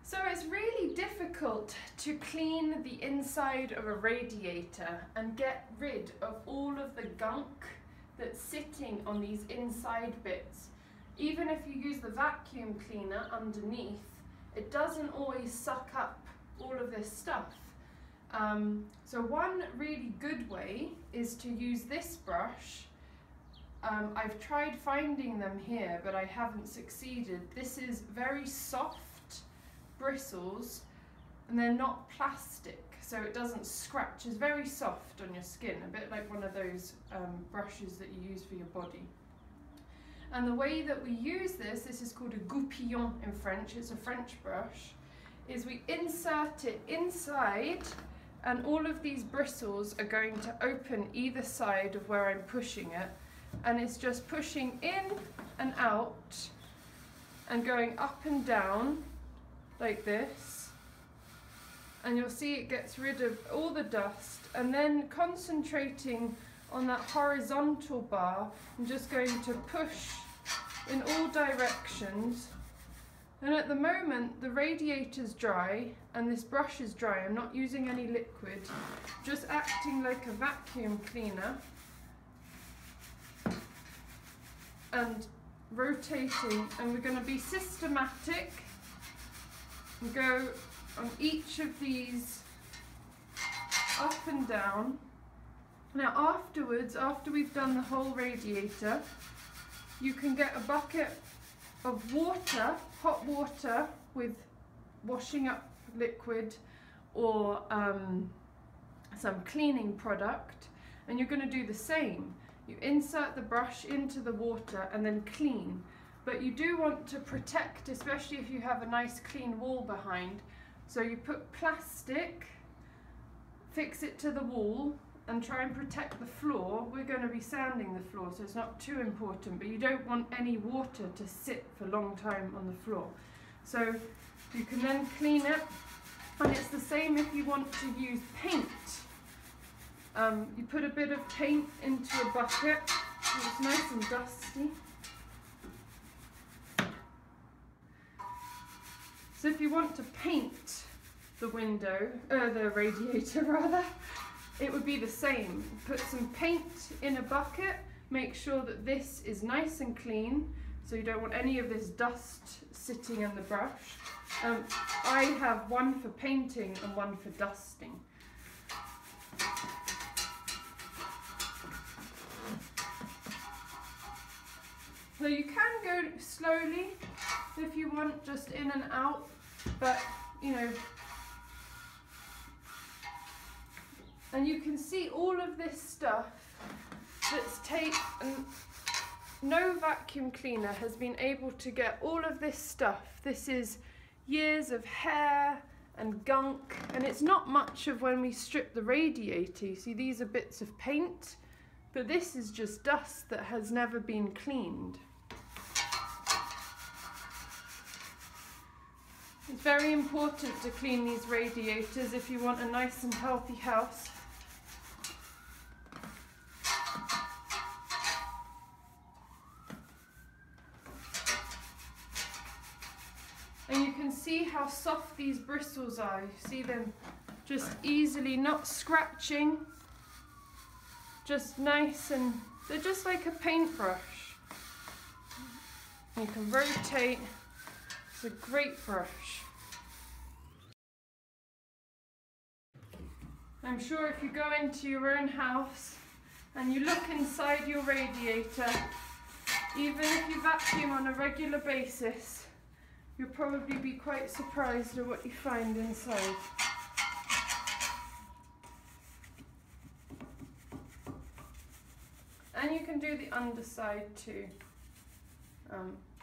So it's really difficult to clean the inside of a radiator and get rid of all of the gunk that's sitting on these inside bits. Even if you use the vacuum cleaner underneath, it doesn't always suck up all of this stuff. So one really good way is to use this brush. I've tried finding them here, but I haven't succeeded. This is very soft bristles, and they're not plastic, so it doesn't scratch. It's very soft on your skin, a bit like one of those brushes that you use for your body. And the way that we use this is called a goupillon in French, it's a French brush, is we insert it inside, and all of these bristles are going to open either side of where I'm pushing it, and it's just pushing in and out and going up and down like this, and you'll see it gets rid of all the dust, and then concentrating on that horizontal bar, I'm just going to push in all directions. And at the moment the radiator's dry and this brush is dry, I'm not using any liquid, just acting like a vacuum cleaner and rotating, and we're going to be systematic and go on each of these up and down. Now afterwards, after we've done the whole radiator, you can get a bucket of water, hot water with washing up liquid or some cleaning product, and you're going to do the same. You insert the brush into the water and then clean. But you do want to protect, especially if you have a nice clean wall behind. So you put plastic, fix it to the wall, and try and protect the floor. We're going to be sanding the floor, so it's not too important, but you don't want any water to sit for a long time on the floor. So you can then clean it, and it's the same if you want to use paint. You put a bit of paint into a bucket, so it's nice and dusty. So if you want to paint the the radiator rather, it would be the same. Put some paint in a bucket, make sure that this is nice and clean, so you don't want any of this dust sitting on the brush. I have one for painting and one for dusting. So you can go slowly if you want, just in and out, but you know, and you can see all of this stuff that's taken. No vacuum cleaner has been able to get all of this stuff. This is years of hair and gunk, and it's not much of when we strip the radiator. You see, these are bits of paint, but this is just dust that has never been cleaned. It's very important to clean these radiators if you want a nice and healthy house. And you can see how soft these bristles are. You see them just easily, not scratching, just nice, and they're just like a paintbrush. You can rotate. It's a great brush. I'm sure if you go into your own house and you look inside your radiator, even if you vacuum on a regular basis, you'll probably be quite surprised at what you find inside. And you can do the underside too.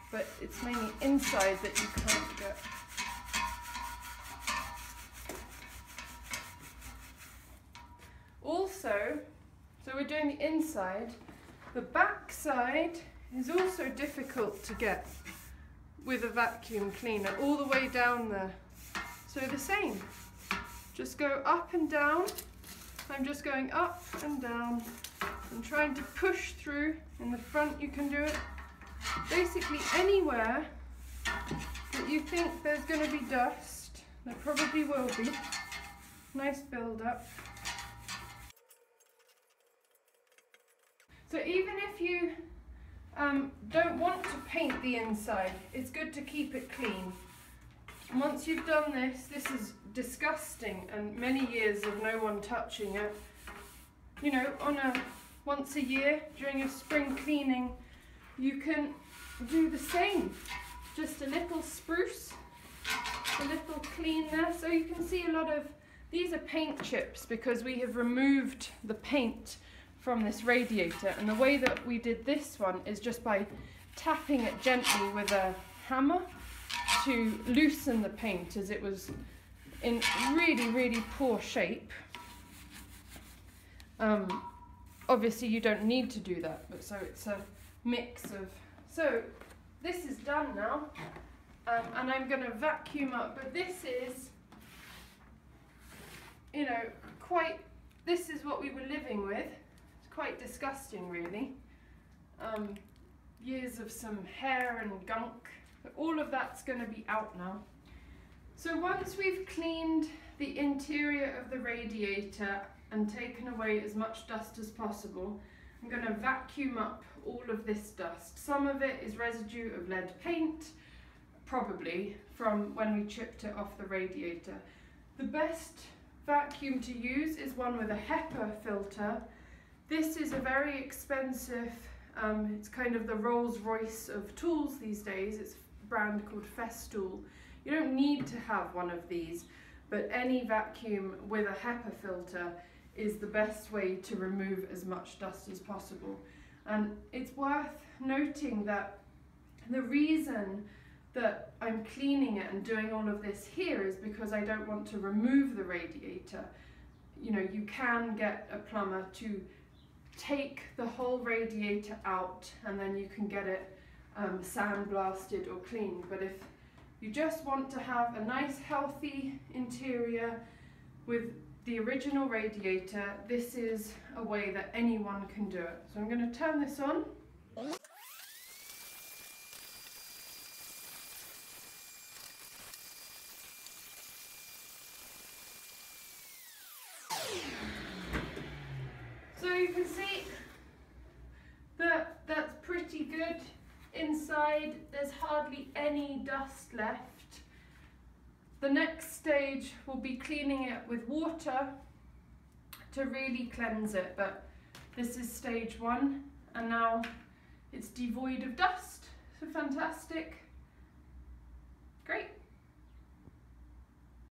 But it's mainly inside that you can't get. Also, so we're doing the inside, the back side is also difficult to get with a vacuum cleaner, all the way down there. So the same, just go up and down. I'm just going up and down and trying to push through. In the front you can do it basically anywhere that you think there's going to be dust. There probably will be. Nice build up. So even if you don't want to paint the inside, it's good to keep it clean. And once you've done this, this is disgusting and many years of no one touching it. You know, once a year during your spring cleaning, you can do the same. Just a little spruce, a little clean there. So you can see a lot of, these are paint chips because we have removed the paint from this radiator, and the way that we did this one is just by tapping it gently with a hammer to loosen the paint, as it was in really poor shape. Obviously you don't need to do that, but so it's a mix of, so this is done now, and I'm going to vacuum up, but this is, you know, this is what we were living with. Quite disgusting, really. Years of some hair and gunk, but all of that's going to be out now. So once we've cleaned the interior of the radiator and taken away as much dust as possible, I'm going to vacuum up all of this dust. Some of it is residue of lead paint, probably from when we chipped it off the radiator. The best vacuum to use is one with a HEPA filter. This is a very expensive, it's kind of the Rolls-Royce of tools these days. It's a brand called Festool. You don't need to have one of these, but any vacuum with a HEPA filter is the best way to remove as much dust as possible. And it's worth noting that the reason that I'm cleaning it and doing all of this here is because I don't want to remove the radiator. You know, you can get a plumber to take the whole radiator out and then you can get it sandblasted or cleaned. But if you just want to have a nice healthy interior with the original radiator, this is a way that anyone can do it. So I'm going to turn this on. So you can see that that's pretty good. Inside there's hardly any dust left. The next stage will be cleaning it with water to really cleanse it, but this is stage 1 and now it's devoid of dust. So fantastic. Great.